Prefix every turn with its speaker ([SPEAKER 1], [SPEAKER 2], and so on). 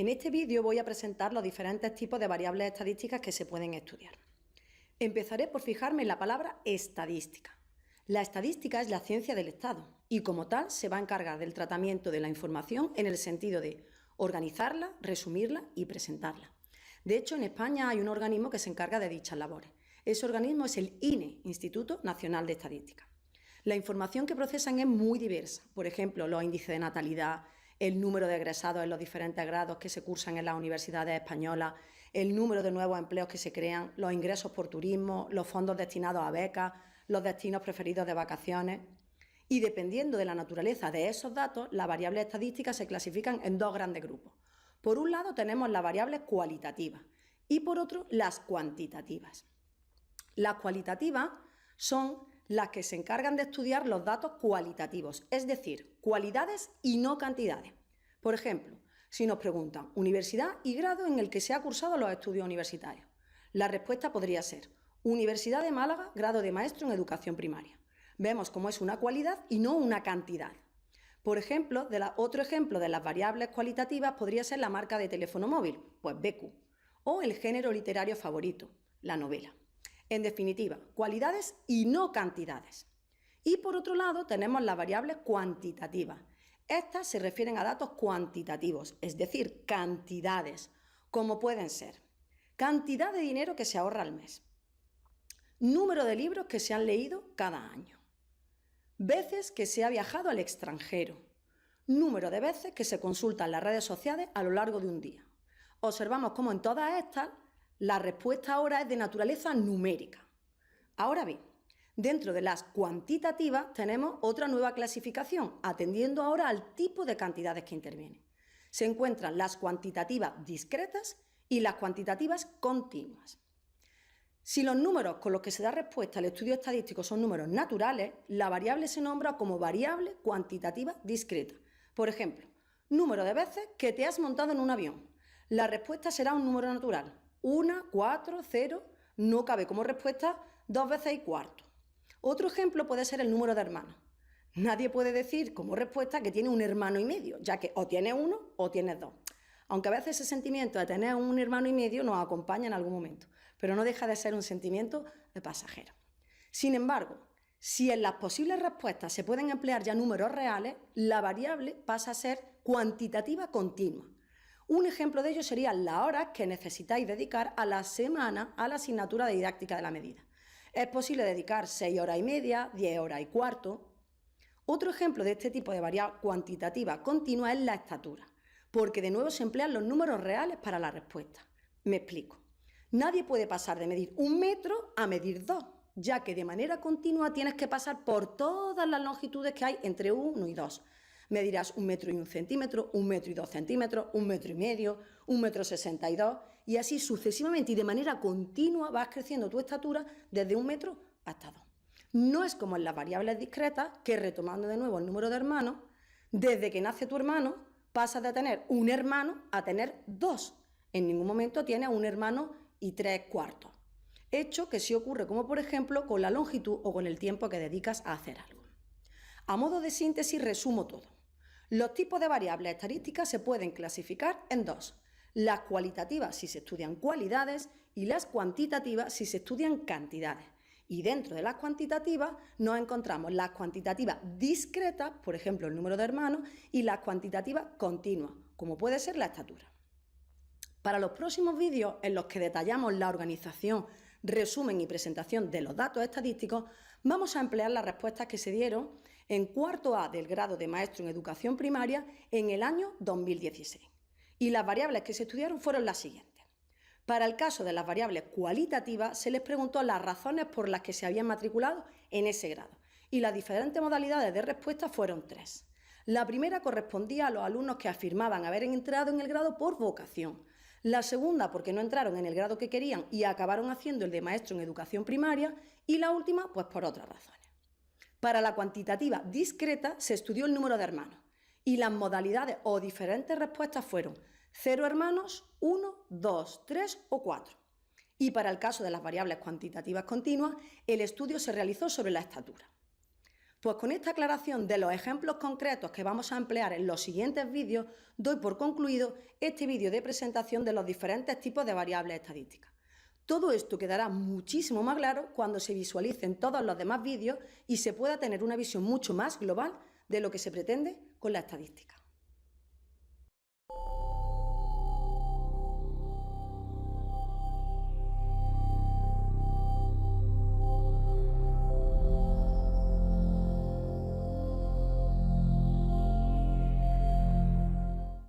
[SPEAKER 1] En este vídeo voy a presentar los diferentes tipos de variables estadísticas que se pueden estudiar. Empezaré por fijarme en la palabra estadística. La estadística es la ciencia del Estado y como tal se va a encargar del tratamiento de la información en el sentido de organizarla, resumirla y presentarla. De hecho, en España hay un organismo que se encarga de dichas labores. Ese organismo es el INE, Instituto Nacional de Estadística. La información que procesan es muy diversa, por ejemplo, los índices de natalidad, el número de egresados en los diferentes grados que se cursan en las universidades españolas, el número de nuevos empleos que se crean, los ingresos por turismo, los fondos destinados a becas, los destinos preferidos de vacaciones. Y dependiendo de la naturaleza de esos datos, las variables estadísticas se clasifican en dos grandes grupos. Por un lado tenemos las variables cualitativas y por otro las cuantitativas. Las cualitativas son las que se encargan de estudiar los datos cualitativos, es decir, cualidades y no cantidades. Por ejemplo, si nos preguntan universidad y grado en el que se ha cursado los estudios universitarios, la respuesta podría ser Universidad de Málaga, grado de maestro en educación primaria. Vemos cómo es una cualidad y no una cantidad. Por ejemplo, otro ejemplo de las variables cualitativas podría ser la marca de teléfono móvil, pues BQ, o el género literario favorito, la novela. En definitiva, cualidades y no cantidades. Y por otro lado tenemos las variables cuantitativas. Estas se refieren a datos cuantitativos, es decir, cantidades, como pueden ser cantidad de dinero que se ahorra al mes, número de libros que se han leído cada año, veces que se ha viajado al extranjero, número de veces que se consultan las redes sociales a lo largo de un día. Observamos cómo en todas estas la respuesta ahora es de naturaleza numérica. Ahora bien, dentro de las cuantitativas tenemos otra nueva clasificación, atendiendo ahora al tipo de cantidades que intervienen. Se encuentran las cuantitativas discretas y las cuantitativas continuas. Si los números con los que se da respuesta al estudio estadístico son números naturales, la variable se nombra como variable cuantitativa discreta. Por ejemplo, número de veces que te has montado en un avión. La respuesta será un número natural. 1, 4, 0, no cabe como respuesta 2 veces y cuarto. Otro ejemplo puede ser el número de hermanos. Nadie puede decir como respuesta que tiene un hermano y medio, ya que o tienes uno o tienes dos. Aunque a veces ese sentimiento de tener un hermano y medio nos acompaña en algún momento, pero no deja de ser un sentimiento de pasajero. Sin embargo, si en las posibles respuestas se pueden emplear ya números reales, la variable pasa a ser cuantitativa continua. Un ejemplo de ello serían las horas que necesitáis dedicar a la semana a la asignatura de didáctica de la medida. Es posible dedicar 6 horas y media, 10 horas y cuarto. Otro ejemplo de este tipo de variable cuantitativa continua es la estatura, porque de nuevo se emplean los números reales para la respuesta. Me explico. Nadie puede pasar de medir 1 metro a medir 2, ya que de manera continua tienes que pasar por todas las longitudes que hay entre 1 y 2. Medirás 1 metro y 1 centímetro, 1 metro y 2 centímetros, 1 metro y medio, 1 metro 62 y así sucesivamente y de manera continua vas creciendo tu estatura desde 1 metro hasta 2. No es como en las variables discretas que, retomando de nuevo el número de hermanos, desde que nace tu hermano pasas de tener un hermano a tener 2. En ningún momento tienes un hermano y 3 cuartos. Hecho que sí ocurre como por ejemplo con la longitud o con el tiempo que dedicas a hacer algo. A modo de síntesis resumo todo. Los tipos de variables estadísticas se pueden clasificar en dos: las cualitativas si se estudian cualidades y las cuantitativas si se estudian cantidades. Y dentro de las cuantitativas nos encontramos las cuantitativas discretas, por ejemplo el número de hermanos, y las cuantitativas continuas, como puede ser la estatura. Para los próximos vídeos en los que detallamos la organización, resumen y presentación de los datos estadísticos, vamos a emplear las respuestas que se dieron en cuarto A del grado de maestro en educación primaria en el año 2016. Y las variables que se estudiaron fueron las siguientes. Para el caso de las variables cualitativas se les preguntó las razones por las que se habían matriculado en ese grado y las diferentes modalidades de respuesta fueron 3. La primera correspondía a los alumnos que afirmaban haber entrado en el grado por vocación. La segunda porque no entraron en el grado que querían y acabaron haciendo el de maestro en educación primaria y la última pues por otras razones. Para la cuantitativa discreta se estudió el número de hermanos y las modalidades o diferentes respuestas fueron 0 hermanos, 1, 2, 3 o 4. Y para el caso de las variables cuantitativas continuas, el estudio se realizó sobre la estatura. Pues con esta aclaración de los ejemplos concretos que vamos a emplear en los siguientes vídeos, doy por concluido este vídeo de presentación de los diferentes tipos de variables estadísticas. Todo esto quedará muchísimo más claro cuando se visualicen todos los demás vídeos y se pueda tener una visión mucho más global de lo que se pretende con la estadística.